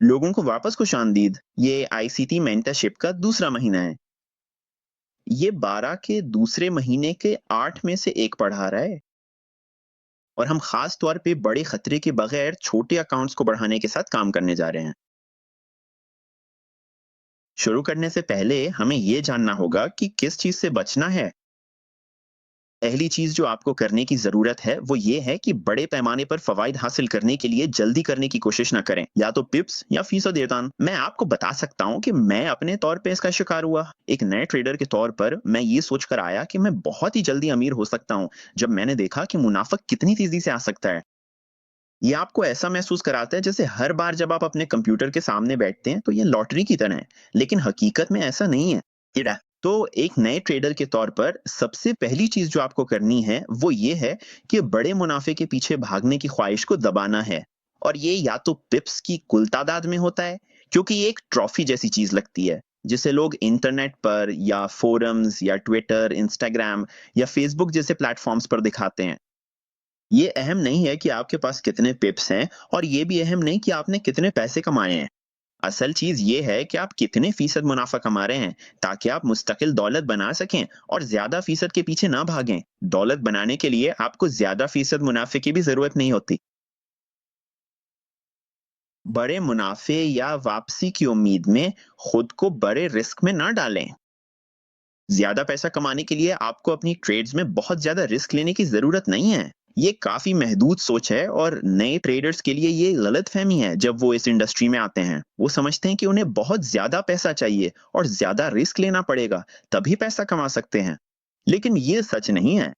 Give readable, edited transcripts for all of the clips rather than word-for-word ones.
लोगों को वापस खुशामदीद। ये आईसीटी मेंटरशिप का दूसरा महीना है। ये 12 के दूसरे महीने के 8 में से एक पढ़ा रहा है और हम खास तौर पे बड़े खतरे के बगैर छोटे अकाउंट्स को बढ़ाने के साथ काम करने जा रहे हैं। शुरू करने से पहले हमें ये जानना होगा कि किस चीज़ से बचना है। पहली चीज़ जो आपको करने की ज़रूरत है, वो ये है कि बड़े पैमाने पर फ़वाइद हासिल करने के लिए जल्दी करने की कोशिश ना करें, या तो पिप्स या फ़ीसद योगदान। मैं आपको बता सकता हूँ कि मैं अपने तौर पे इसका शिकार हुआ। एक नए ट्रेडर के तौर पर मैं ये सोचकर आया कि मैं बहुत ही जल्दी अमीर हो सकता हूँ, जब मैंने देखा कि मुनाफ़ा कितनी तेज़ी से आ सकता है। ये आपको ऐसा महसूस कराता है जैसे हर बार जब आप अपने कंप्यूटर के सामने बैठते हैं, तो ये लॉटरी की तरह है, लेकिन हकीकत में ऐसा नहीं है। तो एक नए ट्रेडर के तौर पर सबसे पहली चीज जो आपको करनी है वो ये है कि बड़े मुनाफे के पीछे भागने की ख्वाहिश को दबाना है। और ये या तो पिप्स की कुल तादाद में होता है, क्योंकि ये एक ट्रॉफी जैसी चीज लगती है जिसे लोग इंटरनेट पर या फोरम्स या ट्विटर, इंस्टाग्राम या फेसबुक जैसे प्लेटफॉर्म्स पर दिखाते हैं। ये अहम नहीं है कि आपके पास कितने पिप्स हैं, और ये भी अहम नहीं कि आपने कितने पैसे कमाए हैं। असल चीज ये है कि आप कितने फीसद मुनाफा कमा रहे हैं, ताकि आप मुस्तकिल दौलत बना सकें और ज्यादा फीसद के पीछे ना भागें। दौलत बनाने के लिए आपको ज्यादा फीसद मुनाफे की भी जरूरत नहीं होती। बड़े मुनाफे या वापसी की उम्मीद में खुद को बड़े रिस्क में ना डालें। ज्यादा पैसा कमाने के लिए आपको अपनी ट्रेड्स में बहुत ज्यादा रिस्क लेने की जरूरत नहीं है। ये काफी महदूद सोच है, और नए ट्रेडर्स के लिए ये गलत फहमी है। जब वो इस इंडस्ट्री में आते हैं, वो समझते हैं कि उन्हें बहुत ज्यादा पैसा चाहिए और ज्यादा रिस्क लेना पड़ेगा, तभी पैसा कमा सकते हैं। लेकिन ये सच नहीं है।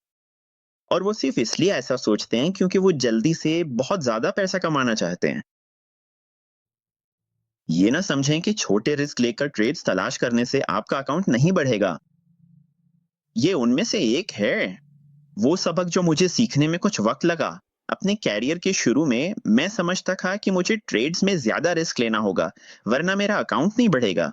और वो सिर्फ इसलिए ऐसा सोचते हैं क्योंकि वो जल्दी से बहुत ज्यादा पैसा कमाना चाहते हैं। ये ना समझें कि छोटे रिस्क लेकर ट्रेड्स तलाश करने से आपका अकाउंट नहीं बढ़ेगा। ये उनमें से एक है। वो सबक जो मुझे सीखने में कुछ वक्त लगा। अपने कैरियर के शुरू में मैं समझता था कि मुझे ट्रेड्स में ज्यादा रिस्क लेना होगा, वरना मेरा अकाउंट नहीं बढ़ेगा।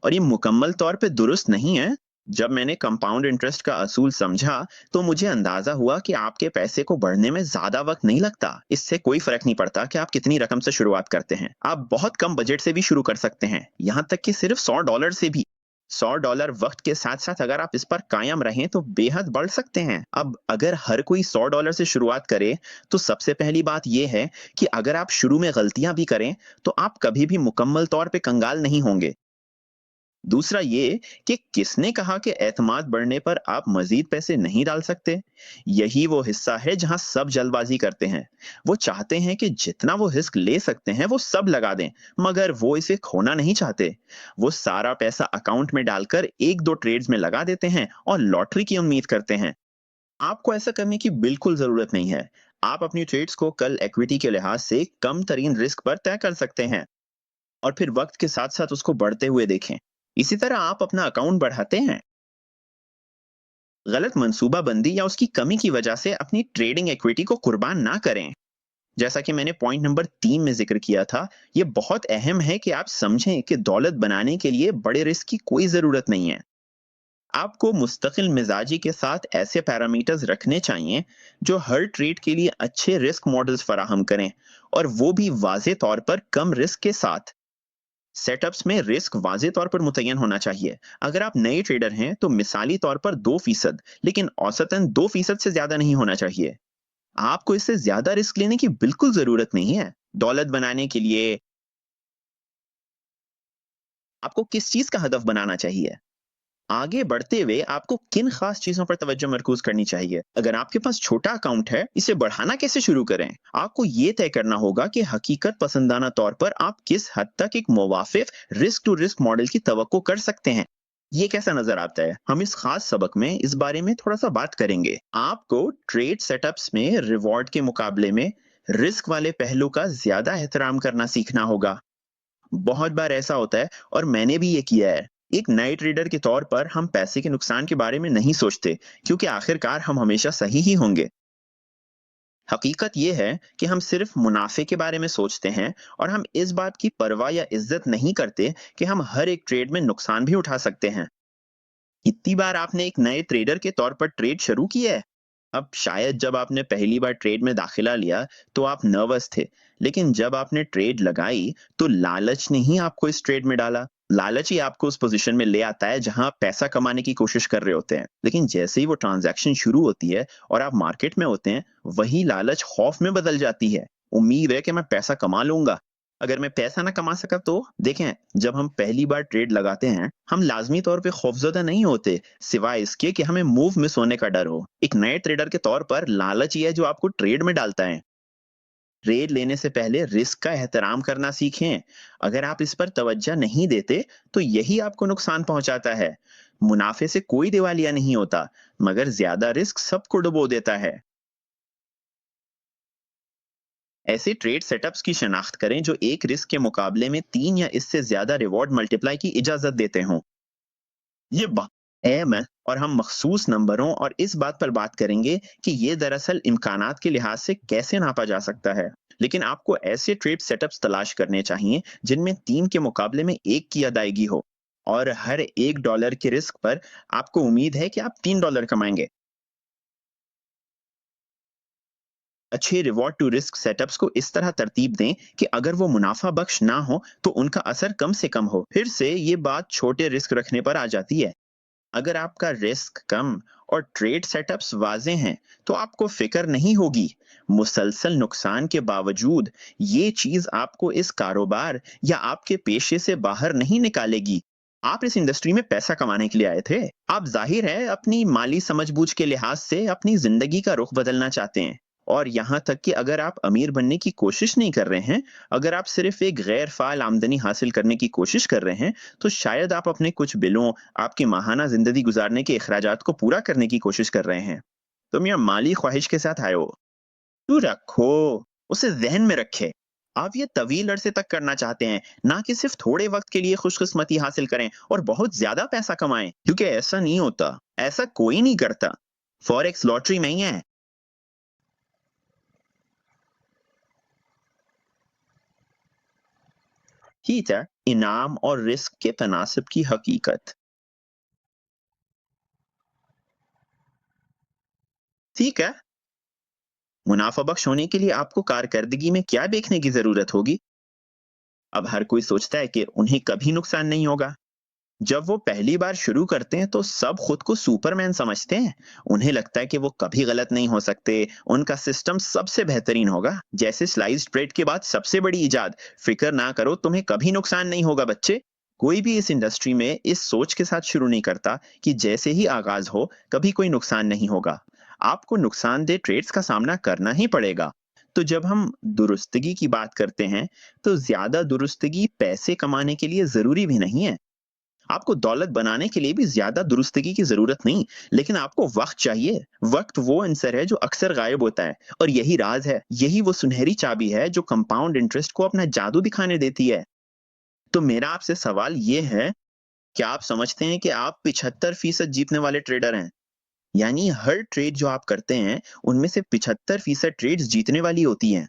और ये मुकम्मल तौर पे दुरुस्त नहीं है। जब मैंने कंपाउंड इंटरेस्ट का असूल समझा, तो मुझे अंदाजा हुआ कि आपके पैसे को बढ़ने में ज्यादा वक्त नहीं लगता। इससे कोई फर्क नहीं पड़ता कि आप कितनी रकम से शुरुआत करते हैं। आप बहुत कम बजट से भी शुरू कर सकते हैं, यहाँ तक कि सिर्फ $100 से भी। $100 वक्त के साथ साथ अगर आप इस पर कायम रहें तो बेहद बढ़ सकते हैं। अब अगर हर कोई $100 से शुरुआत करे, तो सबसे पहली बात यह है कि अगर आप शुरू में गलतियां भी करें, तो आप कभी भी मुकम्मल तौर पे कंगाल नहीं होंगे। दूसरा ये कि किसने कहा कि एतमाद बढ़ने पर आप मजीद पैसे नहीं डाल सकते। यही वो हिस्सा है जहां सब जल्दबाजी करते हैं। वो चाहते हैं कि जितना वो रिस्क ले सकते हैं वो सब लगा दें, मगर वो इसे खोना नहीं चाहते। वो सारा पैसा अकाउंट में डालकर एक दो ट्रेड्स में लगा देते हैं और लॉटरी की उम्मीद करते हैं। आपको ऐसा करने की बिल्कुल जरूरत नहीं है। आप अपनी ट्रेड्स को कल इक्विटी के लिहाज से कम तरीन रिस्क पर तय कर सकते हैं, और फिर वक्त के साथ साथ उसको बढ़ते हुए देखें। इसी तरह आप अपना अकाउंट बढ़ाते हैं। गलत मंसूबाबंदी या उसकी कमी की वजह से अपनी ट्रेडिंग इक्विटी को कुर्बान ना करें। जैसा कि मैंने पॉइंट नंबर 3 में जिक्र किया था, यह बहुत अहम है कि आप समझें कि दौलत बनाने के लिए बड़े रिस्क की कोई जरूरत नहीं है। आपको मुस्तकिल मिजाजी के साथ ऐसे पैरामीटर्स रखने चाहिए जो हर ट्रेड के लिए अच्छे रिस्क मॉडल्स फराहम करें, और वो भी वाजे तौर पर कम रिस्क के साथ। सेटअप्स में रिस्क वाज़े तौर पर मुतय्यन होना चाहिए। अगर आप नए ट्रेडर हैं तो मिसाली तौर पर 2%, लेकिन औसतन 2% से ज्यादा नहीं होना चाहिए। आपको इससे ज्यादा रिस्क लेने की बिल्कुल जरूरत नहीं है। दौलत बनाने के लिए आपको किस चीज का हदफ बनाना चाहिए? आगे बढ़ते हुए आपको किन खास चीजों पर तवज्जो मरकूज करनी चाहिए? अगर आपके पास छोटा अकाउंट है, इसे बढ़ाना कैसे शुरू करें? आपको ये तय करना होगा कि हकीकत पसंदाना तौर पर आप किस हद तक एक मुवाफिक रिस्क टू रिस्क मॉडल की तवक्को कर सकते हैं। ये कैसा नजर आता है, हम इस खास सबक में इस बारे में थोड़ा सा बात करेंगे। आपको ट्रेड सेटअप्स में रिवॉर्ड के मुकाबले में रिस्क वाले पहलू का ज्यादा एहतराम करना सीखना होगा। बहुत बार ऐसा होता है, और मैंने भी ये किया है। एक नए ट्रेडर के तौर पर हम पैसे के नुकसान के बारे में नहीं सोचते, क्योंकि आखिरकार हम हमेशा सही ही होंगे। हकीकत ये है कि हम सिर्फ मुनाफे के बारे में सोचते हैं, और हम इस बात की परवाह या इज्जत नहीं करते कि हम हर एक ट्रेड में नुकसान भी उठा सकते हैं। कितनी बार आपने एक नए ट्रेडर के तौर पर ट्रेड शुरू किया है, अब शायद जब आपने पहली बार ट्रेड में दाखिला लिया तो आप नर्वस थे, लेकिन जब आपने ट्रेड लगाई तो लालच ने ही आपको इस ट्रेड में डाला। लालच ही आपको उस पोजीशन में ले आता है जहां आप पैसा कमाने की कोशिश कर रहे होते हैं, लेकिन जैसे ही वो ट्रांजैक्शन शुरू होती है और आप मार्केट में होते हैं, वही लालच खौफ में बदल जाती है। उम्मीद है कि मैं पैसा कमा लूंगा। अगर मैं पैसा ना कमा सका तो देखें, जब हम पहली बार ट्रेड लगाते हैं हम लाजमी तौर पे खौफजदा नहीं होते, सिवाय इसके कि हमें मूव मिस होने का डर हो। एक नए ट्रेडर के तौर पर लालच ही है जो आपको ट्रेड में डालता है। ट्रेड लेने से पहले रिस्क का एहतराम करना सीखें। अगर आप इस पर तवज्जो नहीं देते तो यही आपको नुकसान पहुंचाता है। मुनाफे से कोई दिवालिया नहीं होता, मगर ज्यादा रिस्क सबको डुबो देता है। ऐसे ट्रेड सेटअप्स की शनाख्त करें जो एक रिस्क के मुकाबले में 3 या इससे ज्यादा रिवॉर्ड मल्टीप्लाई की इजाजत देते हों। ये अहम है, और हम मखसूस नंबरों और इस बात पर बात करेंगे कि ये दरअसल इम्कानात के लिहाज से कैसे नापा जा सकता है। लेकिन आपको ऐसे ट्रेड सेटअप्स तलाश करने चाहिए जिनमें 3 के मुकाबले में 1 की अदायगी हो, और हर $1 के रिस्क पर आपको उम्मीद है कि आप $3 कमाएंगे। अच्छे रिवॉर्ड टू रिस्क सेटअप्स को इस तरह तरतीब दें कि अगर वो मुनाफा बख्श ना हो तो उनका असर कम से कम हो। फिर से ये बात छोटे रिस्क रखने पर आ जाती है। अगर आपका रिस्क कम और ट्रेड सेटअप्स वाज़ेह हैं तो आपको फिक्र नहीं होगी। मुसलसल नुकसान के बावजूद ये चीज़ आपको इस कारोबार या आपके पेशे से बाहर नहीं निकालेगी। आप इस इंडस्ट्री में पैसा कमाने के लिए आए थे। आप जाहिर है अपनी माली समझबूझ के लिहाज से अपनी जिंदगी का रुख बदलना चाहते हैं। और यहाँ तक कि अगर आप अमीर बनने की कोशिश नहीं कर रहे हैं, अगर आप सिर्फ एक गैर फाल आमदनी हासिल करने की कोशिश कर रहे हैं, तो शायद आप अपने कुछ बिलों, आपकी माहाना जिंदगी गुजारने के अखराजात को पूरा करने की कोशिश कर रहे हैं। तुम यह माली ख्वाहिश के साथ आए हो तो रखो, उसे जहन में रखे। आप ये तवील अरसे तक करना चाहते हैं, ना कि सिर्फ थोड़े वक्त के लिए खुशकिस्मती हासिल करें और बहुत ज्यादा पैसा कमाएं, क्योंकि ऐसा नहीं होता। ऐसा कोई नहीं करता। फॉरेक्स लॉटरी नहीं है। ठीक है, इनाम और रिस्क के तनासब की हकीकत। ठीक है, मुनाफा बख्श होने के लिए आपको कारकर्दगी में क्या देखने की जरूरत होगी? अब हर कोई सोचता है कि उन्हें कभी नुकसान नहीं होगा। जब वो पहली बार शुरू करते हैं तो सब खुद को सुपरमैन समझते हैं। उन्हें लगता है कि वो कभी गलत नहीं हो सकते, उनका सिस्टम सबसे बेहतरीन होगा, जैसे स्लाइस्ड ब्रेड के बाद सबसे बड़ी इजाद। फिक्र ना करो, तुम्हें कभी नुकसान नहीं होगा बच्चे। कोई भी इस इंडस्ट्री में इस सोच के साथ शुरू नहीं करता कि जैसे ही आगाज हो कभी कोई नुकसान नहीं होगा। आपको नुकसानदेह ट्रेड्स का सामना करना ही पड़ेगा। तो जब हम दुरुस्तगी की बात करते हैं, तो ज्यादा दुरुस्तगी पैसे कमाने के लिए जरूरी भी नहीं है। आपको दौलत बनाने के लिए भी ज्यादा दुरुस्तगी की जरूरत नहीं, लेकिन आपको वक्त चाहिए। वक्त वो अंसर है जो अक्सर गायब होता है, और यही राज है, यही वो सुनहरी चाबी है जो कंपाउंड इंटरेस्ट को अपना जादू दिखाने देती है। तो मेरा आपसे सवाल ये है, क्या आप समझते हैं कि आप 75% जीतने वाले ट्रेडर हैं? यानी हर ट्रेड जो आप करते हैं उनमें से 75% ट्रेड्स जीतने वाली होती हैं।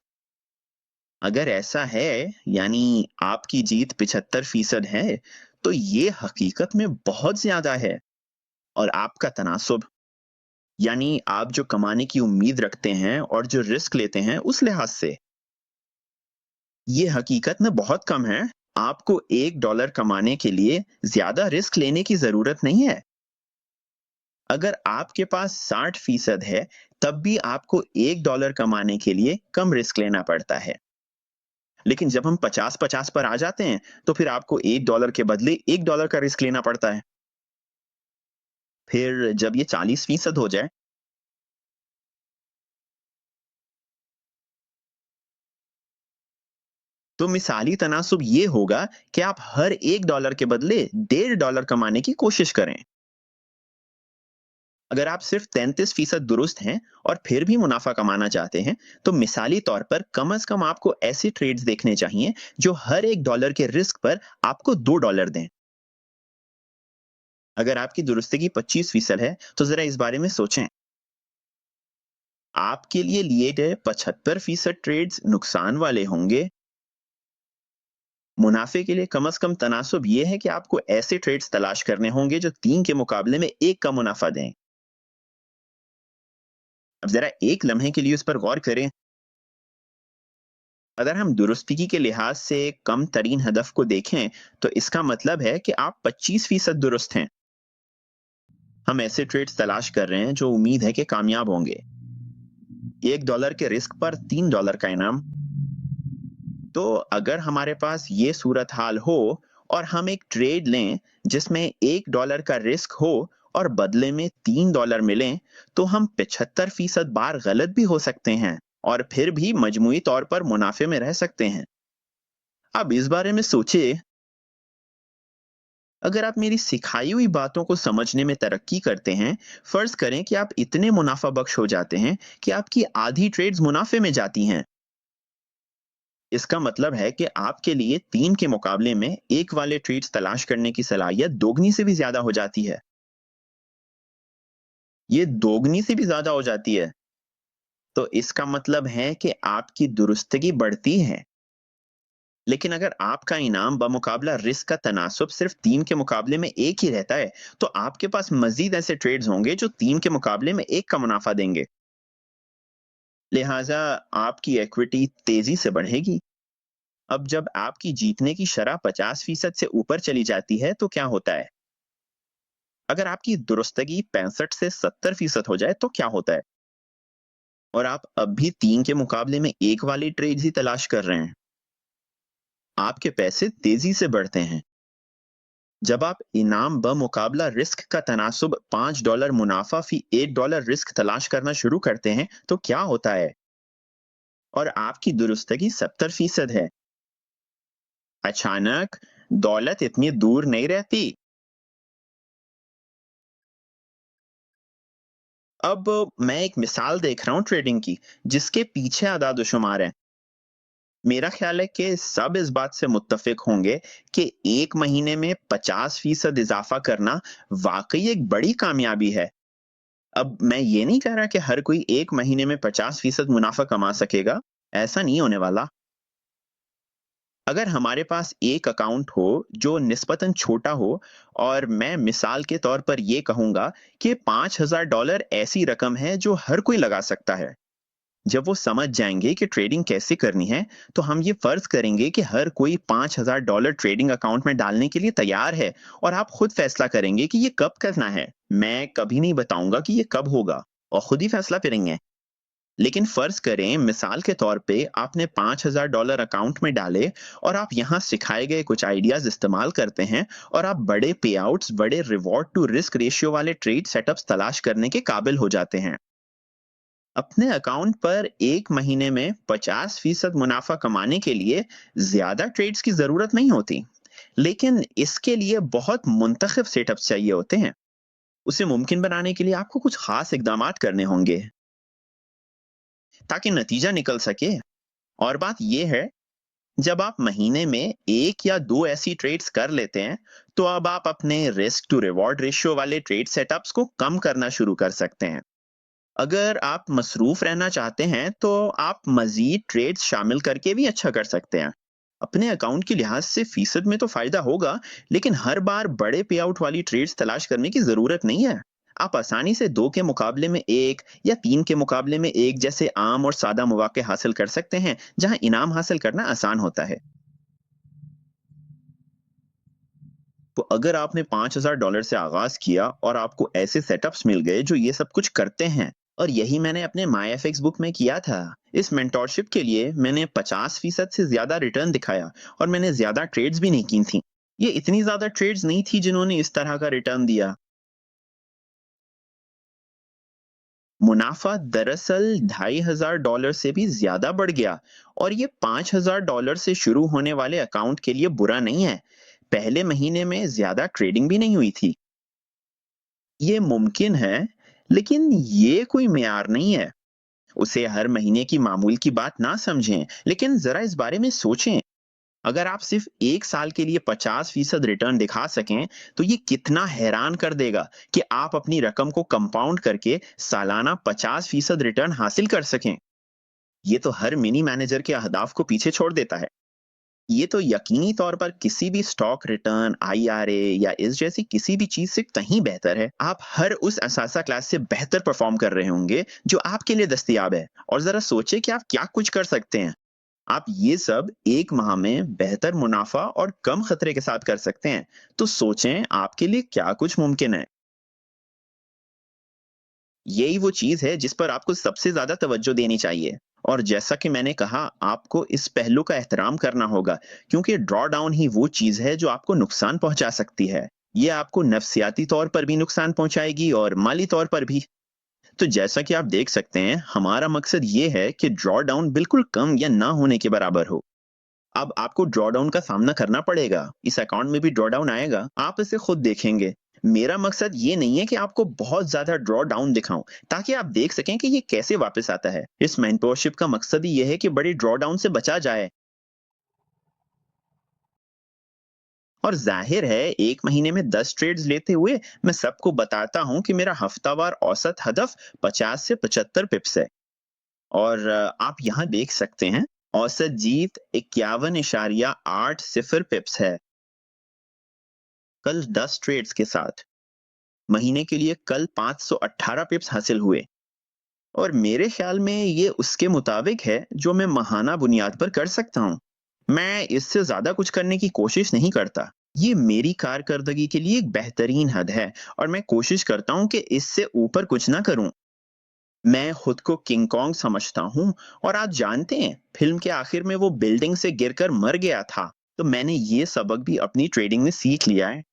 अगर ऐसा है, यानी आपकी जीत 75% है, तो ये हकीकत में बहुत ज्यादा है। और आपका तनासुब, यानी आप जो कमाने की उम्मीद रखते हैं और जो रिस्क लेते हैं, उस लिहाज से ये हकीकत में बहुत कम है। आपको $1 कमाने के लिए ज्यादा रिस्क लेने की जरूरत नहीं है। अगर आपके पास 60% है, तब भी आपको $1 कमाने के लिए कम रिस्क लेना पड़ता है। लेकिन जब हम 50-50 पर आ जाते हैं, तो फिर आपको $1 के बदले $1 का रिस्क लेना पड़ता है। फिर जब ये 40% हो जाए, तो मिसाली तनासुब ये होगा कि आप हर $1 के बदले $1.5 कमाने की कोशिश करें। अगर आप सिर्फ 33% दुरुस्त हैं और फिर भी मुनाफा कमाना चाहते हैं, तो मिसाली तौर पर कम से कम आपको ऐसे ट्रेड्स देखने चाहिए जो हर $1 के रिस्क पर आपको $2 दें। अगर आपकी दुरुस्तगी 25% है, तो जरा इस बारे में सोचें। आपके लिए गए 75% ट्रेड्स नुकसान वाले होंगे। मुनाफे के लिए कम से कम तनासुब यह है कि आपको ऐसे ट्रेड्स तलाश करने होंगे जो 3 के मुकाबले में 1 का मुनाफा दें। अब जरा एक लम्हे के लिए उस पर गौर करें। अगर हम दुरुस्तगी के लिहाज से कम तरीन हदफ को देखें, तो इसका मतलब है कि आप 25% दुरुस्त हैं। हम ऐसे ट्रेड्स तलाश कर रहे हैं जो उम्मीद है कि कामयाब होंगे। $1 के रिस्क पर $3 का इनाम। तो अगर हमारे पास ये सूरत हाल हो और हम एक ट्रेड लें जिसमें $1 का रिस्क हो और बदले में $3 मिलें, तो हम 75% बार गलत भी हो सकते हैं और फिर भी मजमूई तौर पर मुनाफे में रह सकते हैं। अब इस बारे में सोचिए। अगर आप मेरी सिखाई हुई बातों को समझने में तरक्की करते हैं, फर्ज करें कि आप इतने मुनाफा बख्श हो जाते हैं कि आपकी आधी ट्रेड्स मुनाफे में जाती हैं। इसका मतलब है कि आपके लिए 3 के मुकाबले में 1 वाले ट्रेड्स तलाश करने की सलाहियत दोगुनी से भी ज़्यादा हो जाती है। ये दोगुनी से भी ज़्यादा हो जाती है। तो इसका मतलब है कि आपकी दुरुस्तगी बढ़ती है। लेकिन अगर आपका इनाम बमुकाबला रिस्क का तनासुब सिर्फ 3 के मुकाबले में 1 ही रहता है, तो आपके पास मज़ीद ऐसे ट्रेड्स होंगे जो 3 के मुकाबले में 1 का मुनाफा देंगे। लिहाजा आपकी इक्विटी तेज़ी से बढ़ेगी। अब जब आपकी जीतने की शरह 50% से ऊपर चली जाती है, तो क्या होता है? अगर आपकी दुरुस्तगी 65 से 70% हो जाए, तो क्या होता है? और आप अब भी 3 के मुकाबले में 1 वाली ट्रेड्स ही तलाश कर रहे हैं। आपके पैसे तेज़ी से बढ़ते हैं। जब आप इनाम बमुकाबला रिस्क का तनासुब $5 मुनाफा फी $1 रिस्क तलाश करना शुरू करते हैं, तो क्या होता है? और आपकी दुरुस्तगी 70% है। अचानक दौलत इतनी दूर नहीं रहती। अब मैं एक मिसाल देख रहा हूँ ट्रेडिंग की, जिसके पीछे आदाद-ओ-शुमार है। मेरा ख्याल है कि सब इस बात से मुत्तफ़िक होंगे कि 1 महीने में 50% इज़ाफ़ा करना वाक़ई एक बड़ी कामयाबी है। अब मैं ये नहीं कह रहा कि हर कोई 1 महीने में 50% मुनाफ़ा कमा सकेगा, ऐसा नहीं होने वाला। अगर हमारे पास एक अकाउंट हो जो निस्बतन छोटा हो और मैं मिसाल के तौर पर ये कहूँगा कि $5000 ऐसी रकम है जो हर कोई लगा सकता है। जब वो समझ जाएँगे कि ट्रेडिंग कैसे करनी है, तो हम ये फ़र्ज़ करेंगे कि हर कोई $5000 ट्रेडिंग अकाउंट में डालने के लिए तैयार है और आप खुद फ़ैसला करेंगे कि ये कब करना है। मैं कभी नहीं बताऊँगा कि ये कब होगा और खुद ही फ़ैसला करेंगे। लेकिन फ़र्ज़ करें मिसाल के तौर पे आपने $5000 अकाउंट में डाले और आप यहाँ सिखाए गए कुछ आइडियाज़ इस्तेमाल करते हैं और आप बड़े पेआउट्स, बड़े रिवॉर्ड टू रिस्क रेशियो वाले ट्रेड सेटअप्स तलाश करने के काबिल हो जाते हैं। अपने अकाउंट पर 1 महीने में 50% मुनाफ़ा कमाने के लिए ज़्यादा ट्रेड्स की ज़रूरत नहीं होती। लेकिन इसके लिए बहुत मुंतख़ब सेटअप्स चाहिए होते हैं। उसे मुमकिन बनाने के लिए आपको कुछ ख़ास इक़दामात करने होंगे ताकि नतीजा निकल सके। और बात ये है, जब आप महीने में 1 या 2 ऐसी ट्रेड्स कर लेते हैं, तो अब आप अपने रिस्क टू रिवॉर्ड रेशियो वाले ट्रेड सेटअप्स को कम करना शुरू कर सकते हैं। अगर आप मसरूफ रहना चाहते हैं, तो आप मज़ीद ट्रेड्स शामिल करके भी अच्छा कर सकते हैं। अपने अकाउंट के लिहाज से फीसद में तो फ़ायदा होगा, लेकिन हर बार बड़े पेआउट वाली ट्रेड्स तलाश करने की ज़रूरत नहीं है। आप आसानी से 2 के मुकाबले में 1 या 3 के मुकाबले में 1 जैसे आम और सादा मौक़े हासिल कर सकते हैं, जहां इनाम हासिल करना आसान होता है। तो अगर आपने $5000 से आगाज़ किया और आपको ऐसे सेटअप्स मिल गए जो ये सब कुछ करते हैं, और यही मैंने अपने माईएफएक्स बुक में किया था। इस मेंटोरशिप के लिए मैंने 50% से ज़्यादा रिटर्न दिखाया और मैंने ज़्यादा ट्रेड्स भी नहीं की थी। ये इतनी ज़्यादा ट्रेड्स नहीं थी जिन्होंने इस तरह का रिटर्न दिया। मुनाफा दरअसल $2500 से भी ज़्यादा बढ़ गया और ये $5000 से शुरू होने वाले अकाउंट के लिए बुरा नहीं है। पहले महीने में ज़्यादा ट्रेडिंग भी नहीं हुई थी। ये मुमकिन है, लेकिन ये कोई मेयार नहीं है। उसे हर महीने की मामूल की बात ना समझें, लेकिन ज़रा इस बारे में सोचें। अगर आप सिर्फ 1 साल के लिए 50% रिटर्न दिखा सकें, तो ये कितना हैरान कर देगा कि आप अपनी रकम को कंपाउंड करके सालाना 50% रिटर्न हासिल कर सकें। ये तो हर मिनी मैनेजर के अहदाफ को पीछे छोड़ देता है। ये तो यकीनी तौर पर किसी भी स्टॉक रिटर्न, आईआरए या इस जैसी किसी भी चीज से कहीं बेहतर है। आप हर उस असासा क्लास से बेहतर परफॉर्म कर रहे होंगे जो आपके लिए दस्तयाब है। और जरा सोचिए कि आप क्या कुछ कर सकते हैं। आप ये सब एक माह में बेहतर मुनाफा और कम खतरे के साथ कर सकते हैं। तो सोचें आपके लिए क्या कुछ मुमकिन है। यही वो चीज है जिस पर आपको सबसे ज्यादा तवज्जो देनी चाहिए। और जैसा कि मैंने कहा, आपको इस पहलू का एहतराम करना होगा, क्योंकि ड्रॉ डाउन ही वो चीज है जो आपको नुकसान पहुंचा सकती है। ये आपको नफ्सियाती तौर पर भी नुकसान पहुंचाएगी और माली तौर पर भी। तो जैसा कि आप देख सकते हैं, हमारा मकसद ये है कि ड्रॉ डाउन बिल्कुल कम या ना होने के बराबर हो। अब आपको ड्रॉ डाउन का सामना करना पड़ेगा, इस अकाउंट में भी ड्रॉ डाउन आएगा, आप इसे खुद देखेंगे। मेरा मकसद ये नहीं है कि आपको बहुत ज्यादा ड्रॉ डाउन दिखाऊं, ताकि आप देख सकें कि ये कैसे वापस आता है। इस मेंटरशिप का मकसद ही ये है कि बड़ी ड्रॉ डाउन से बचा जाए। और जाहिर है, एक महीने में 10 ट्रेड्स लेते हुए मैं सबको बताता हूं कि मेरा हफ्तावार औसत हदफ 50 से 75 पिप्स है। और आप यहाँ देख सकते हैं, औसत जीत 51.80 पिप्स है। कल 10 ट्रेड्स के साथ महीने के लिए कल 518 पिप्स हासिल हुए। और मेरे ख्याल में ये उसके मुताबिक है जो मैं माहाना बुनियाद पर कर सकता हूँ। मैं इससे ज्यादा कुछ करने की कोशिश नहीं करता। ये मेरी कारकर्दगी के लिए एक बेहतरीन हद है, और मैं कोशिश करता हूँ कि इससे ऊपर कुछ ना करूँ। मैं खुद को किंग कॉन्ग समझता हूँ। और आप जानते हैं, फिल्म के आखिर में वो बिल्डिंग से गिरकर मर गया था। तो मैंने ये सबक भी अपनी ट्रेडिंग में सीख लिया है।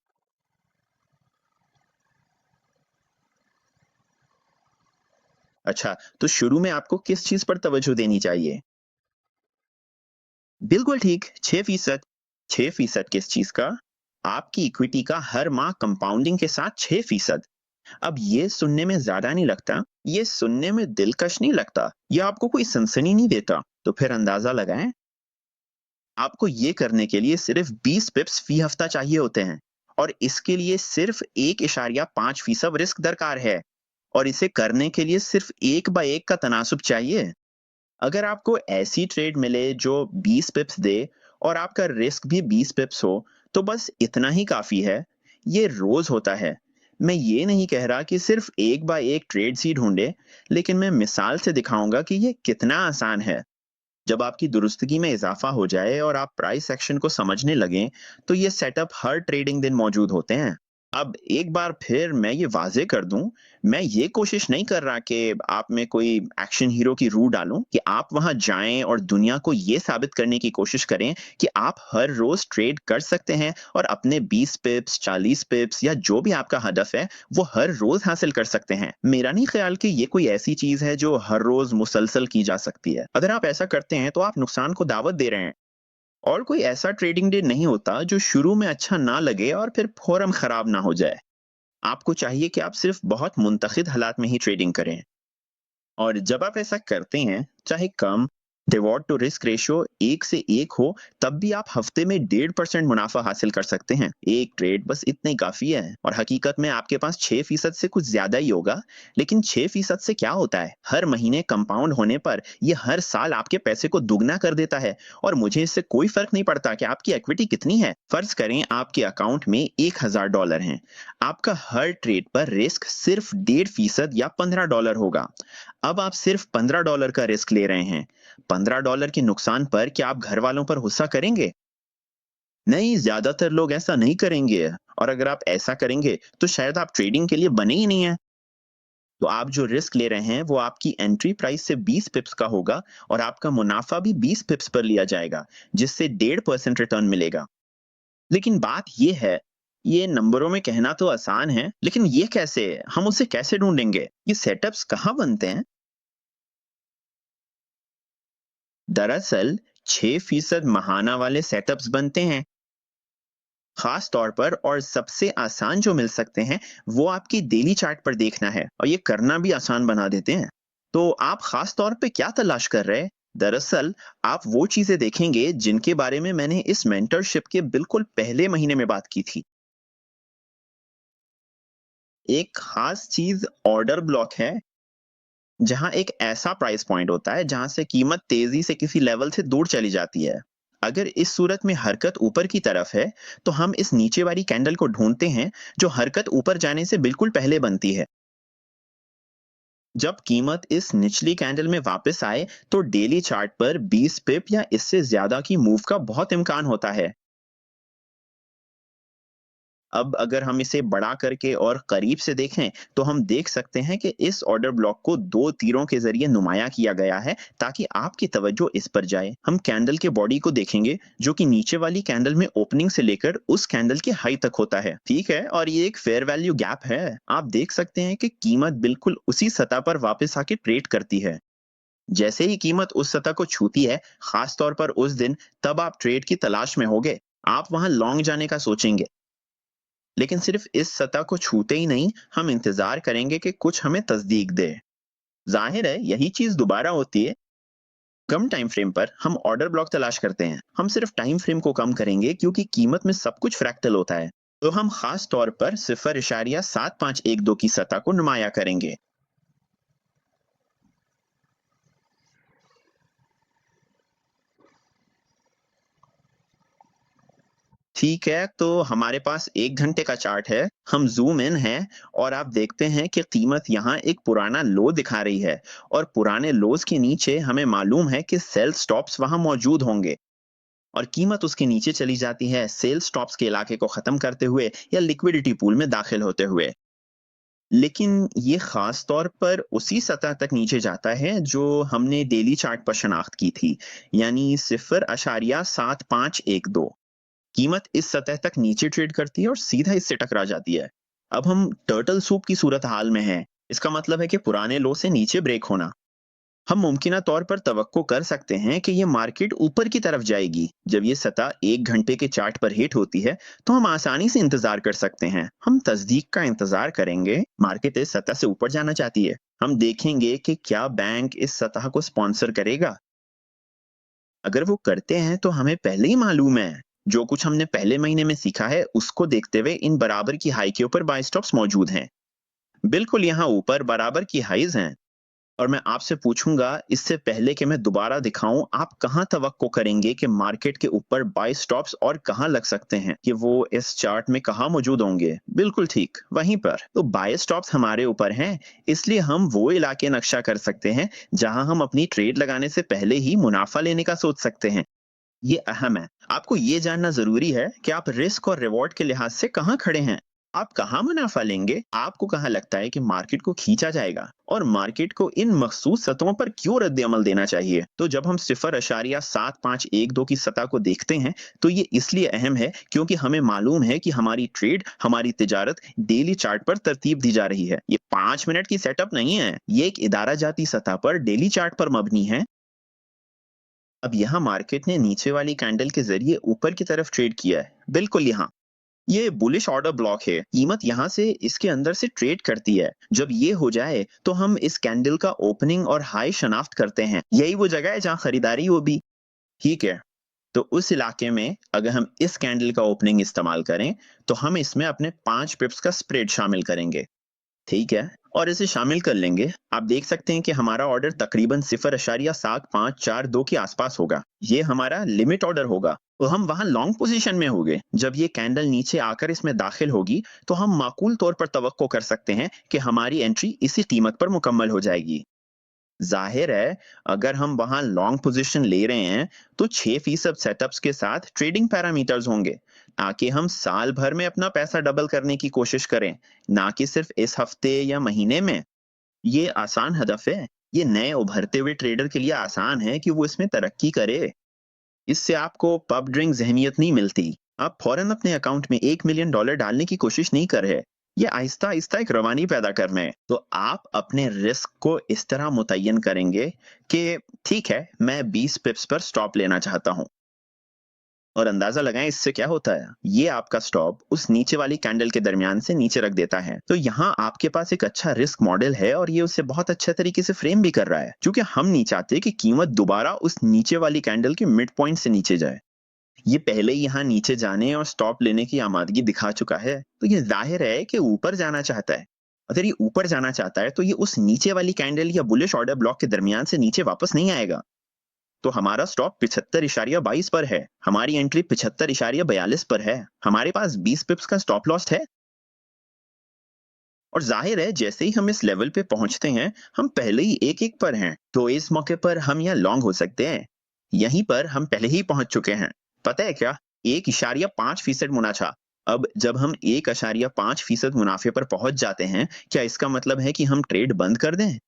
अच्छा, तो शुरू में आपको किस चीज पर तवज्जो देनी चाहिए? बिल्कुल ठीक, 6%। 6% किस चीज का? आपकी इक्विटी का हर माह कंपाउंडिंग के साथ 6%। अब ये सुनने में ज्यादा नहीं लगता, ये सुनने में दिलकश नहीं लगता, ये आपको कोई सनसनी नहीं देता। तो फिर अंदाजा लगाएं। आपको ये करने के लिए सिर्फ 20 पिप्स फी हफ्ता चाहिए होते हैं। और इसके लिए सिर्फ 1.5% रिस्क दरकार है। और इसे करने के लिए सिर्फ एक बाय एक का तनासुब चाहिए। अगर आपको ऐसी ट्रेड मिले जो 20 पिप्स दे और आपका रिस्क भी 20 पिप्स हो, तो बस इतना ही काफी है। ये रोज होता है। मैं ये नहीं कह रहा कि सिर्फ एक बाय एक ट्रेड ही ढूंढे, लेकिन मैं मिसाल से दिखाऊंगा कि ये कितना आसान है। जब आपकी दुरुस्तगी में इजाफा हो जाए और आप प्राइस एक्शन को समझने लगें, तो ये सेटअप हर ट्रेडिंग दिन मौजूद होते हैं। अब एक बार फिर मैं ये वाज़ेह कर दूं, मैं ये कोशिश नहीं कर रहा कि आप में कोई एक्शन हीरो की रूह डालूं, कि आप वहां जाएं और दुनिया को ये साबित करने की कोशिश करें कि आप हर रोज ट्रेड कर सकते हैं और अपने 20 पिप्स, 40 पिप्स या जो भी आपका हदफ है, वो हर रोज हासिल कर सकते हैं। मेरा नहीं ख्याल कि ये कोई ऐसी चीज है जो हर रोज मुसलसल की जा सकती है। अगर आप ऐसा करते हैं तो आप नुकसान को दावत दे रहे हैं। और कोई ऐसा ट्रेडिंग डे नहीं होता जो शुरू में अच्छा ना लगे और फिर फौरन खराब ना हो जाए। आपको चाहिए कि आप सिर्फ बहुत मुंतखब हालात में ही ट्रेडिंग करें। और जब आप ऐसा करते हैं, चाहे कम रिवॉर्ड टू रिस्क रेशियो 1 से 1 हो, तब भी आप हफ्ते में 1.5% मुनाफा हासिल कर सकते हैं। एक ट्रेड बस इतना ही काफी है। और हकीकत में आपके पास 6% से कुछ ज्यादा ही होगा। लेकिन 6% से क्या होता है? हर महीने कंपाउंड होने पर ये हर साल आपके पैसे को दुगना कर देता है। और मुझे इससे कोई फर्क नहीं पड़ता कि आपकी इक्विटी कितनी है। फर्ज करें आपके अकाउंट में $1000 हैं। आपका हर ट्रेड पर रिस्क सिर्फ 1.5% या $15 होगा। अब आप सिर्फ $15 का रिस्क ले रहे हैं। $15 के नुकसान पर क्या आप घर वालों पर गुस्सा करेंगे? नहीं, ज्यादातर लोग ऐसा नहीं करेंगे। और अगर आप ऐसा करेंगे तो शायद आप ट्रेडिंग के लिए बने ही नहीं है। तो आप जो रिस्क ले रहे हैं वो आपकी एंट्री प्राइस से 20 पिप्स का होगा, और आपका मुनाफा भी 20 पिप्स पर लिया जाएगा, जिससे 1.5% रिटर्न मिलेगा। लेकिन बात ये है, ये नंबरों में कहना तो आसान है, लेकिन ये कैसे? हम उसे कैसे ढूंढेंगे? ये सेटअप्स कहाँ बनते हैं? दरअसल 6% महाना वाले सेटअप्स बनते हैं, खास तौर पर। और सबसे आसान जो मिल सकते हैं, वो आपकी डेली चार्ट पर देखना है, और ये करना भी आसान बना देते हैं। तो आप खास तौर पे क्या तलाश कर रहे हैं? दरअसल आप वो चीजें देखेंगे जिनके बारे में मैंने इस मेंटरशिप के बिल्कुल पहले महीने में बात की थी। एक खास चीज ऑर्डर ब्लॉक है, जहां एक ऐसा प्राइस पॉइंट होता है जहां से कीमत तेजी से किसी लेवल से दूर चली जाती है। अगर इस सूरत में हरकत ऊपर की तरफ है, तो हम इस नीचे वाली कैंडल को ढूंढते हैं जो हरकत ऊपर जाने से बिल्कुल पहले बनती है। जब कीमत इस निचली कैंडल में वापस आए, तो डेली चार्ट पर 20 पिप या इससे ज्यादा की मूव का बहुत इम्कान होता है। अब अगर हम इसे बड़ा करके और करीब से देखें, तो हम देख सकते हैं कि इस ऑर्डर ब्लॉक को दो तीरों के जरिए नुमाया किया गया है ताकि आपकी तवज्जो इस पर जाए। हम कैंडल के बॉडी को देखेंगे जो कि नीचे वाली कैंडल में ओपनिंग से लेकर उस कैंडल की हाई तक होता है, ठीक है, और ये एक फेयर वैल्यू गैप है। आप देख सकते हैं कि कीमत बिल्कुल उसी सतह पर वापस आके ट्रेड करती है। जैसे ही कीमत उस सतह को छूती है, खास तौर पर उस दिन, तब आप ट्रेड की तलाश में होगे। आप वहां लॉन्ग जाने का सोचेंगे, लेकिन सिर्फ इस सतह को छूते ही नहीं, हम इंतजार करेंगे कि कुछ हमें तस्दीक दे। जाहिर है यही चीज दोबारा होती है। कम टाइम फ्रेम पर हम ऑर्डर ब्लॉक तलाश करते हैं। हम सिर्फ टाइम फ्रेम को कम करेंगे क्योंकि कीमत में सब कुछ फ्रैक्टल होता है। तो हम खास तौर पर 0.7512 की सतह को नुमाया करेंगे। ठीक है, तो हमारे पास 1 घंटे का चार्ट है। हम जूम इन हैं और आप देखते हैं कि कीमत यहाँ एक पुराना लो दिखा रही है, और पुराने लोज के नीचे हमें मालूम है कि सेल स्टॉप्स वहाँ मौजूद होंगे, और कीमत उसके नीचे चली जाती है सेल स्टॉप्स के इलाके को खत्म करते हुए या लिक्विडिटी पूल में दाखिल होते हुए। लेकिन ये खास तौर पर उसी सतह तक नीचे जाता है जो हमने डेली चार्ट पर शनाख्त की थी, यानी 0.7512। कीमत इस सतह तक नीचे ट्रेड करती है और सीधा इससे टकरा जाती है। अब हम टर्टल सूप की सूरत हाल में हैं। इसका मतलब है कि पुराने लो से नीचे ब्रेक होना। हम मुमकिना तौर पर तवक्को कर सकते हैं कि ये मार्केट ऊपर की तरफ जाएगी। जब ये सतह 1 घंटे के चार्ट पर हिट होती है, तो हम आसानी से इंतजार कर सकते हैं। हम तस्दीक का इंतजार करेंगे। मार्केट इस सतह से ऊपर जाना चाहती है। हम देखेंगे कि क्या बैंक इस सतह को स्पॉन्सर करेगा। अगर वो करते हैं तो हमें पहले ही मालूम है। जो कुछ हमने पहले महीने में सीखा है उसको देखते हुए इन बराबर की हाई के ऊपर बाय स्टॉप्स मौजूद हैं। बिल्कुल यहाँ ऊपर बराबर की हाईज हैं। और मैं आपसे पूछूंगा, इससे पहले कि मैं दोबारा दिखाऊं, आप कहाँ तवक्को करेंगे कि मार्केट के ऊपर बाय स्टॉप्स और कहाँ लग सकते हैं, कि वो इस चार्ट में कहाँ मौजूद होंगे? बिल्कुल ठीक, वहीं पर। तो बाय स्टॉप्स हमारे ऊपर हैं, इसलिए हम वो इलाके नक्शा कर सकते हैं जहां हम अपनी ट्रेड लगाने से पहले ही मुनाफा लेने का सोच सकते हैं। ये अहम है। आपको ये जानना ज़रूरी है कि आप रिस्क और रिवॉर्ड के लिहाज से कहाँ खड़े हैं। आप कहाँ मुनाफा लेंगे? आपको कहाँ लगता है कि मार्केट को खींचा जाएगा? और मार्केट को इन मखसूस सतहों पर क्यों रद्द-ए-अमल देना चाहिए? तो जब हम 0.7512 की सतह को देखते हैं, तो ये इसलिए अहम है क्योंकि हमें मालूम है कि हमारी ट्रेड, हमारी तिजारत डेली चार्ट पर तरतीब दी जा रही है। ये 5 मिनट की सेटअप नहीं है। ये एक इदारा जाती सतह पर डेली चार्ट पर मबनी है। अब यहाँ मार्केट ने नीचे वाली कैंडल के जरिए ऊपर की तरफ ट्रेड किया है, बिल्कुल यहाँ। ये बुलिश ऑर्डर ब्लॉक है। कीमत यहाँ से इसके अंदर से ट्रेड करती है। जब ये हो जाए, तो हम इस कैंडल का ओपनिंग और हाई शनाख्त करते हैं। यही वो जगह है जहाँ खरीदारी हो भी, ठीक है। तो उस इलाके में अगर हम इस कैंडल का ओपनिंग इस्तेमाल करें, तो हम इसमें अपने 5 पिप्स का स्प्रेड शामिल करेंगे, ठीक है, और इसे शामिल कर लेंगे। आप देख सकते हैं कि हमारा ऑर्डर तकरीबन 0.7542 के आसपास होगा। ये हमारा लिमिट ऑर्डर होगा। तो हम वहां लॉन्ग पोजीशन में होंगे। जब ये कैंडल नीचे आकर इसमें दाखिल होगी, तो हम माकूल तौर पर तवक्को कर सकते हैं कि हमारी एंट्री इसी कीमत पर मुकम्मल हो जाएगी। जाहिर है, अगर हम वहां लॉन्ग पोजीशन ले रहे हैं, तो 6% सेटअप्स के साथ ट्रेडिंग पैरामीटर्स होंगे, ताकि हम साल भर में अपना पैसा डबल करने की कोशिश करें, ना कि सिर्फ इस हफ्ते या महीने में। ये आसान हदफ है। ये नए उभरते हुए ट्रेडर के लिए आसान है कि वो इसमें तरक्की करे। इससे आपको पब ड्रिंक अहमियत नहीं मिलती। आप फौरन अपने अकाउंट में $1 मिलियन डालने की कोशिश नहीं कर रहे। ये आहिस्ता आहिस्ता एक रवानी पैदा कर रहे हैं। तो आप अपने रिस्क को इस तरह मुतय्यन करेंगे कि ठीक है, मैं 20 पिप्स पर स्टॉप लेना चाहता हूँ, और अंदाजा लगाएं इससे क्या होता है। ये आपका स्टॉप उस नीचे वाली कैंडल के दरमियान से नीचे रख देता है। तो यहाँ आपके पास एक अच्छा रिस्क मॉडल है, और ये उसे बहुत अच्छे तरीके से फ्रेम भी कर रहा है, क्योंकि हम नहीं चाहते कि कीमत दोबारा उस नीचे वाली कैंडल के मिड पॉइंट से नीचे जाए। ये पहले ही यहाँ नीचे जाने और स्टॉप लेने की आमादगी दिखा चुका है, तो ये जाहिर है कि ऊपर जाना चाहता है। अगर ये ऊपर जाना चाहता है, तो ये उस नीचे वाली कैंडल या बुलिश ऑर्डर ब्लॉक के दरमियान से नीचे वापस नहीं आएगा। तो हमारा स्टॉप 75.22 पर है, हमारी एंट्री 75.42 पर है, हमारे पास 20 पिप्स का स्टॉप लॉस है। और जाहिर है जैसे ही हम इस लेवल पे पहुंचते हैं, हम पहले ही एक एक पर हैं, तो इस मौके पर हम यहाँ लॉन्ग हो सकते हैं। यहीं पर हम पहले ही पहुंच चुके हैं। पता है क्या, 1.5% मुनाफा। अब जब हम 1.5% मुनाफे पर पहुंच जाते हैं, क्या इसका मतलब है कि हम ट्रेड बंद कर दें?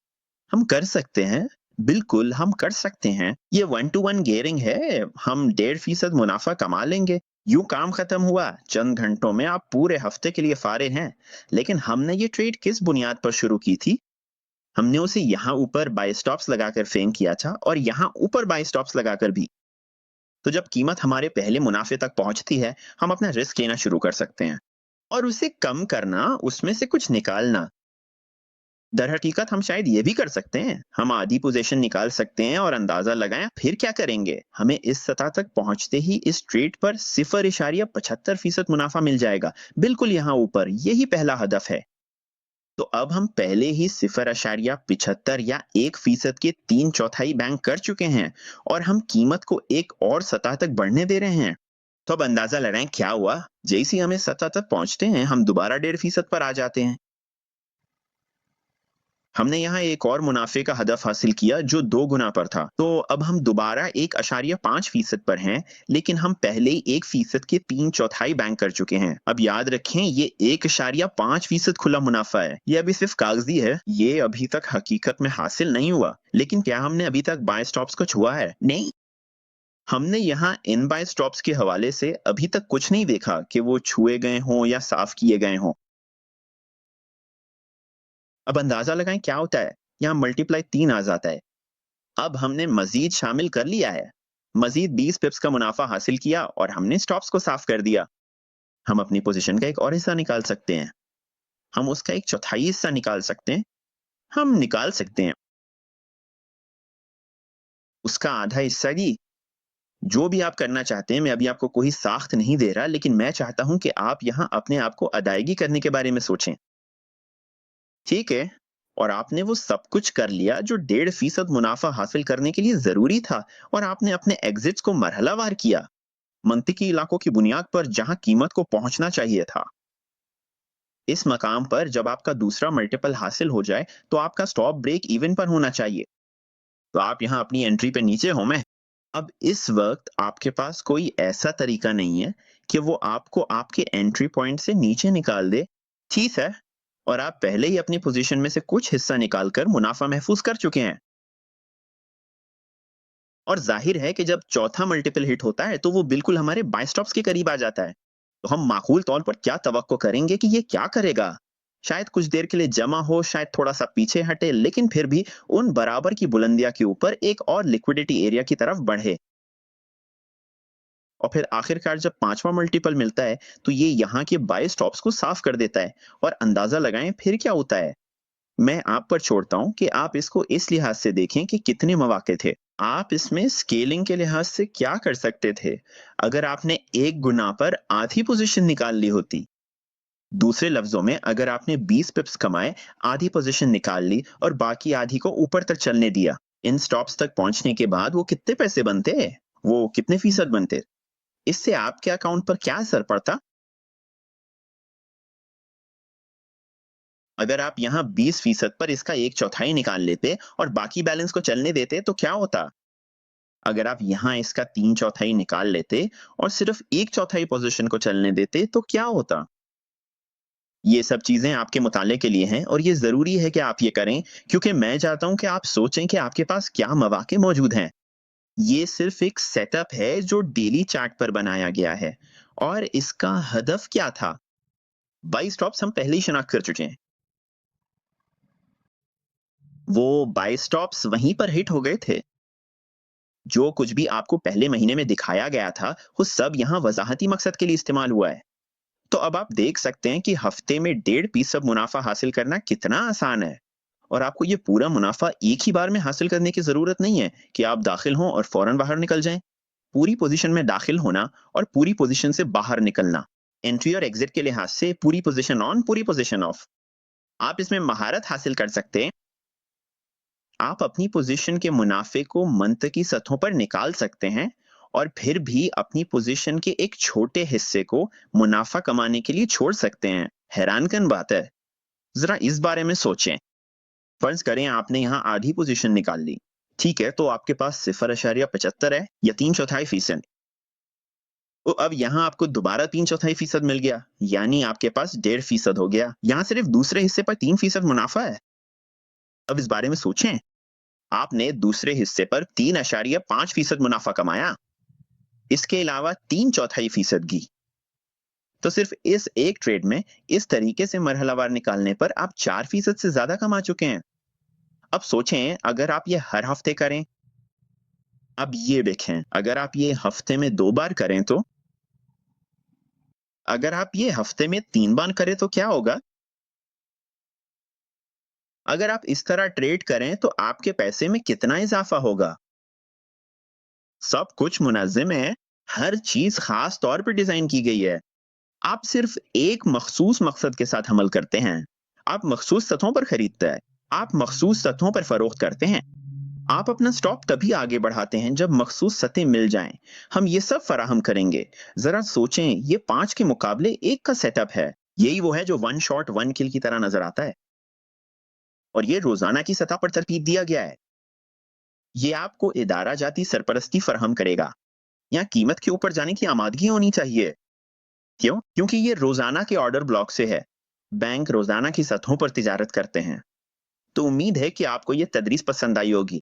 हम कर सकते हैं, बिल्कुल हम कर सकते हैं। ये 1 टू 1 गियरिंग है, हम 1.5% मुनाफा कमा लेंगे। यूं काम खत्म हुआ, चंद घंटों में आप पूरे हफ्ते के लिए फारिग हैं। लेकिन हमने ये ट्रेड किस बुनियाद पर शुरू की थी? हमने उसे यहाँ ऊपर बाय स्टॉप्स लगाकर फेंक किया था और यहाँ ऊपर बाय स्टॉप्स लगाकर भी। तो जब कीमत हमारे पहले मुनाफे तक पहुंचती है, हम अपना रिस्क लेना शुरू कर सकते हैं और उसे कम करना, उसमें से कुछ निकालना। दरहकीकत हम शायद ये भी कर सकते हैं, हम आधी पोजीशन निकाल सकते हैं और अंदाजा लगाएं फिर क्या करेंगे। हमें इस सतह तक पहुंचते ही इस ट्रेड पर 0.75% मुनाफा मिल जाएगा, बिल्कुल यहाँ ऊपर। यही पहला हदफ है। तो अब हम पहले ही 0.75 या 1% के 3/4 बैंक कर चुके हैं और हम कीमत को एक और सतह तक बढ़ने दे रहे हैं। तो अब अंदाजा लगाएं क्या हुआ। जैसे ही हम इस सतह तक पहुंचते हैं, हम दोबारा 1.5% पर आ जाते हैं। हमने यहाँ एक और मुनाफे का हदफ हासिल किया जो 2 गुना पर था। तो अब हम दोबारा 1.5% पर हैं, लेकिन हम पहले ही 1% के 3/4 बैंक कर चुके हैं। अब याद रखें, ये 1.5% खुला मुनाफा है। ये अभी सिर्फ कागजी है, ये अभी तक हकीकत में हासिल नहीं हुआ। लेकिन क्या हमने अभी तक बाय स्टॉप्स को छुआ है? नहीं। हमने यहाँ इन बाय स्टॉप्स के हवाले से अभी तक कुछ नहीं देखा कि वो छुए गए हों या साफ किए गए हों। अब अंदाजा लगाएं क्या होता है। यहाँ मल्टीप्लाई 3 आ जाता है। अब हमने मजीद शामिल कर लिया है। मजीद 20 पिप्स का मुनाफा हासिल किया और हमने स्टॉप्स को साफ कर दिया। हम अपनी पोजीशन का एक और हिस्सा निकाल सकते हैं। हम उसका एक चौथाई हिस्सा निकाल सकते हैं। हम निकाल सकते हैं उसका आधा हिस्सा भी। जो भी आप करना चाहते हैं, मैं अभी आपको कोई साख्त नहीं दे रहा, लेकिन मैं चाहता हूं कि आप यहाँ अपने आप को अदायगी करने के बारे में सोचें। ठीक है। और आपने वो सब कुछ कर लिया जो 1.5% मुनाफा हासिल करने के लिए जरूरी था, और आपने अपने एग्जिट्स को मरहलावार किया, मंतिकी इलाकों की बुनियाद पर जहां कीमत को पहुंचना चाहिए था। इस मकाम पर जब आपका दूसरा मल्टीपल हासिल हो जाए, तो आपका स्टॉप ब्रेक इवन पर होना चाहिए। तो आप यहाँ अपनी एंट्री पे नीचे हो मैं। अब इस वक्त आपके पास कोई ऐसा तरीका नहीं है कि वो आपको आपके एंट्री पॉइंट से नीचे निकाल दे। ठीक है। और आप पहले ही अपनी पोजीशन में से कुछ हिस्सा निकालकर मुनाफा महफूज कर चुके हैं। और जाहिर है कि जब चौथा मल्टीपल हिट होता है, तो वो बिल्कुल हमारे बाय स्टॉप्स के करीब आ जाता है। तो हम माकूल तौर पर क्या तवक्को करेंगे कि ये क्या करेगा? शायद कुछ देर के लिए जमा हो, शायद थोड़ा सा पीछे हटे, लेकिन फिर भी उन बराबर की बुलंदिया के ऊपर एक और लिक्विडिटी एरिया की तरफ बढ़े। और फिर आखिरकार जब पांचवा मल्टीपल मिलता है, तो ये यहाँ के बाय स्टॉप्स को साफ कर देता है। और अंदाजा लगाएं फिर क्या होता है। मैं आप पर छोड़ता हूं कि आप इसको इस लिहाज से देखें कि कितने मौके थे। आप इसमें स्केलिंग के लिहाज से क्या कर सकते थे? अगर आपने 1 गुना पर आधी पोजीशन निकाल ली होती। दूसरे लफ्जों में, अगर आपने 20 पिप्स कमाए, आधी पोजीशन निकाल ली और बाकी आधी को ऊपर तक चलने दिया, इन स्टॉप्स तक पहुंचने के बाद वो कितने पैसे बनते? वो कितने फीसद बनते? इससे आपके अकाउंट पर क्या असर पड़ता? अगर आप यहाँ 20% पर इसका एक चौथाई निकाल लेते और बाकी बैलेंस को चलने देते, तो क्या होता? अगर आप यहाँ इसका 3/4 निकाल लेते और सिर्फ एक चौथाई पोजीशन को चलने देते, तो क्या होता? ये सब चीजें आपके मुताले के लिए हैं और ये जरूरी है कि आप ये करें, क्योंकि मैं चाहता हूं कि आप सोचें कि आपके पास क्या मौके मौजूद हैं। ये सिर्फ एक सेटअप है जो डेली चार्ट पर बनाया गया है, और इसका हदफ क्या था? बाई स्टॉप्स हम पहले ही शनाख्त कर चुके हैं। वो बाय स्टॉप्स वहीं पर हिट हो गए थे। जो कुछ भी आपको पहले महीने में दिखाया गया था, वो सब यहाँ वजाहती मकसद के लिए इस्तेमाल हुआ है। तो अब आप देख सकते हैं कि हफ्ते में 1.5% मुनाफा हासिल करना कितना आसान है। और आपको ये पूरा मुनाफा एक ही बार में हासिल करने की जरूरत नहीं है कि आप दाखिल हों और फौरन बाहर निकल जाएं। पूरी पोजीशन में दाखिल होना और पूरी पोजीशन से बाहर निकलना, एंट्री और एग्जिट के लिहाज से पूरी पोजीशन ऑन, पूरी पोजीशन ऑफ। आप इसमें महारत हासिल कर सकते हैं। आप अपनी पोजीशन के मुनाफे को मंतकी सतहों पर निकाल सकते हैं और फिर भी अपनी पोजीशन के एक छोटे हिस्से को मुनाफा कमाने के लिए छोड़ सकते हैं। हैरानकन बात है। जरा इस बारे में सोचें। फर्ज करें आपने यहाँ आधी पोजीशन निकाल ली। ठीक है, तो आपके पास 0.75 है या 3/4%। तो अब यहाँ आपको दोबारा 3/4% मिल गया, यानी आपके पास 1.5% हो गया। यहाँ सिर्फ दूसरे हिस्से पर 3% मुनाफा है। अब इस बारे में सोचें, आपने दूसरे हिस्से पर 3.5% मुनाफा कमाया, इसके अलावा 3/4% की। तो सिर्फ इस एक ट्रेड में इस तरीके से मरहलावार निकालने पर आप 4% से ज्यादा कमा चुके हैं। अब सोचें, अगर आप ये हर हफ्ते करें। अब ये देखें, अगर आप ये हफ्ते में 2 बार करें तो अगर आप ये हफ्ते में 3 बार करें तो क्या होगा? अगर आप इस तरह ट्रेड करें तो आपके पैसे में कितना इजाफा होगा? सब कुछ मुनज़्ज़म है, हर चीज खास तौर पर डिजाइन की गई है। आप सिर्फ एक मखसूस मकसद के साथ अमल करते हैं। आप मखसूस सतहों पर खरीदते हैं, आप मखसूस सतहों पर फरोख्त करते हैं। आप अपना स्टॉक तभी आगे बढ़ाते हैं जब मखसूस सतह मिल जाएं। हम ये सब फराहम करेंगे। जरा सोचें, ये 5 के मुकाबले एक का सेटअप है। यही वो है जो वन शॉट वन किल की तरह नजर आता है और ये रोजाना की सतह पर तरतीब दिया गया है। ये आपको इदारा जाती सरपरस्ती फराहम करेगा। यहाँ कीमत के ऊपर जाने की आमादगी होनी चाहिए। क्यों? क्योंकि ये रोजाना के ऑर्डर ब्लॉक से है। बैंक रोजाना की सतहों पर तिजारत करते हैं। तो उम्मीद है कि आपको ये तदरीस पसंद आई होगी।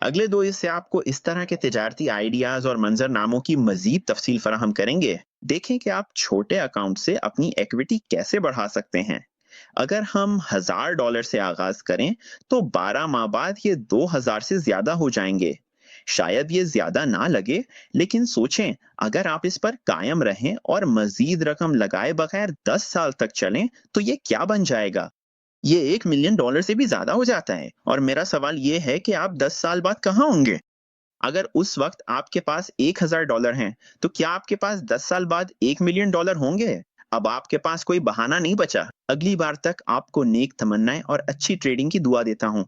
अगले 2 हिस्से आपको इस तरह के तिजारती आइडियाज और मंजरनामों की मजीद तफसील फराहम करेंगे। देखें कि आप छोटे अकाउंट से अपनी इक्विटी कैसे बढ़ा सकते हैं। अगर हम $1000 से आगाज करें तो 12 माह बाद ये 2000 से ज्यादा हो जाएंगे। शायद ये ज्यादा ना लगे, लेकिन सोचें, अगर आप इस पर कायम रहें और मजीद रकम लगाए बगैर 10 साल तक चलें तो ये क्या बन जाएगा? ये $1 मिलियन से भी ज्यादा हो जाता है। और मेरा सवाल ये है कि आप 10 साल बाद कहाँ होंगे? अगर उस वक्त आपके पास $1000 हैं, तो क्या आपके पास 10 साल बाद $1 मिलियन होंगे? अब आपके पास कोई बहाना नहीं बचा। अगली बार तक आपको नेक तमन्नाएं और अच्छी ट्रेडिंग की दुआ देता हूँ।